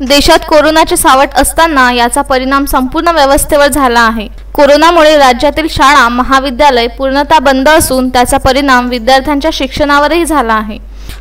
देशात कोरोनाचे सावट असताना याचा परिणाम संपूर्ण व्यवस्थेवर झाला आहे। कोरोनामुळे राज्यातील शाळा महाविद्यालय पूर्णतः बंद असून त्याचा परिणाम विद्यार्थ्यांच्या शिक्षणावरही झाला आहे।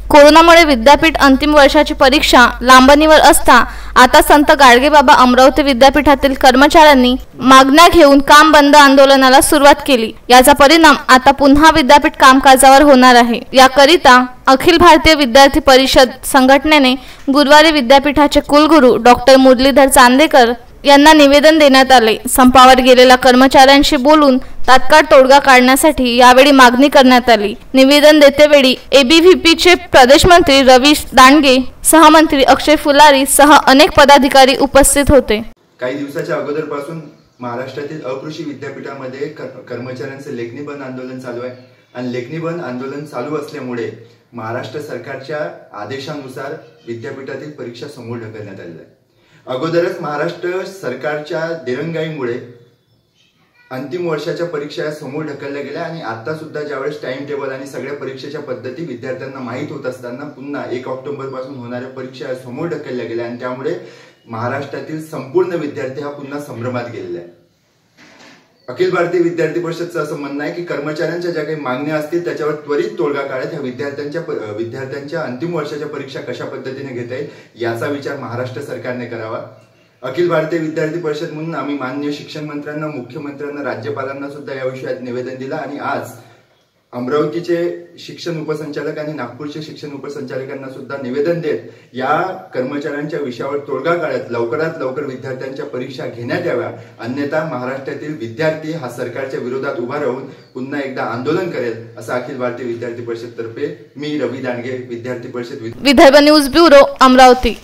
कोरोनामुळे विद्यापीठ अंतिम वर्षाची परीक्षा लांबणीवर असता आता संत गाडगेबाबा अमरावती विद्यापीठातील कर्मचाऱ्यांनी मागण्या घेऊन काम बंद आंदोलनाला सुरुवात केली। याचा परिणाम आता पुन्हा विद्यापीठ कामकाजावर होणार आहे। याकरिता अखिल भारतीय विद्यार्थी परिषद संघटनेने गुरुवारी विद्यापीठाचे कुलगुरू डॉक्टर मुरलीधर चांदेकर यांना निवेदन देण्यात आले। संपावर गेलेल्या कर्मचाऱ्यांशी बोलून तात्काळ तोडगा काढण्यासाठी यावेळी मागणी करण्यात आली। निवेदन देतेवेळी एबीव्हीपीचे प्रदेश मंत्री रवीश दांडगे, सहमंत्री अक्षय फुलारी सह अनेक पदाधिकारी उपस्थित होते। काही दिवसाच्या अगोदरपासून महाराष्ट्रातील अकृषी विद्यापीठामध्ये कर्मचाऱ्यांचे लेखणी बंद आंदोलन चालू आहे आणि लेखणी बंद आंदोलन चालू असल्यामुळे महाराष्ट्र सरकारच्या आदेशानुसार विद्यापीठातील परीक्षा समोर ढकलण्यात आली आहे। अगोदरच महाराष्ट्र सरकारच्या दिरंगाईमुळे अंतिम वर्षाच्या परीक्षा समोर ढकलल्या गेल्या आणि आता सुद्धा ज्यावेळेस टाइम टेबल आणि सगळ्या परीक्षेच्या पद्धती विद्यार्थ्यांना माहीत होत असताना पुन्हा 1 ऑक्टोबर पासून होणाऱ्या परीक्षा समोर ढकलल्या गेल्या आणि त्यामुळे महाराष्ट्रातील संपूर्ण विद्यार्थी हा पुन्हा संभ्रमात गेलेला आहे। अखिल भारतीय विद्यार्थी परिषदचं असं म्हणणं आहे की कर्मचाऱ्यांच्या ज्या काही मागण्या असतील त्याच्यावर त्वरित तोडगा काढत ह्या विद्यार्थ्यांच्या अंतिम वर्षाच्या परीक्षा कशा पद्धतीने घेता येईल याचा विचार महाराष्ट्र सरकारने करावा। अखिल भारतीय विद्यार्थी परिषद म्हणून आम्ही माननीय शिक्षण मंत्र्यांना, मुख्यमंत्र्यांना, राज्यपालांना सुद्धा या विषयात निवेदन दिलं आणि आज अमरावतीचे शिक्षण उपसंचालक आणि नागपूरचे शिक्षण उपसंचालकांना सुद्धा निवेदन देत या कर्मचाऱ्यांच्या विषयावर तोडगा काढत लवकरात लवकर विद्यार्थ्यांच्या परीक्षा घेण्यात याव्या, अन्यथा महाराष्ट्रातील विद्यार्थी हा सरकारच्या विरोधात उभा राहून पुन्हा एकदा आंदोलन करेल असं अखिल भारतीय विद्यार्थी परिषद तर्फे मी रवी दांडगे, विद्यार्थी परिषद विदर्भ न्यूज ब्युरो, अमरावती।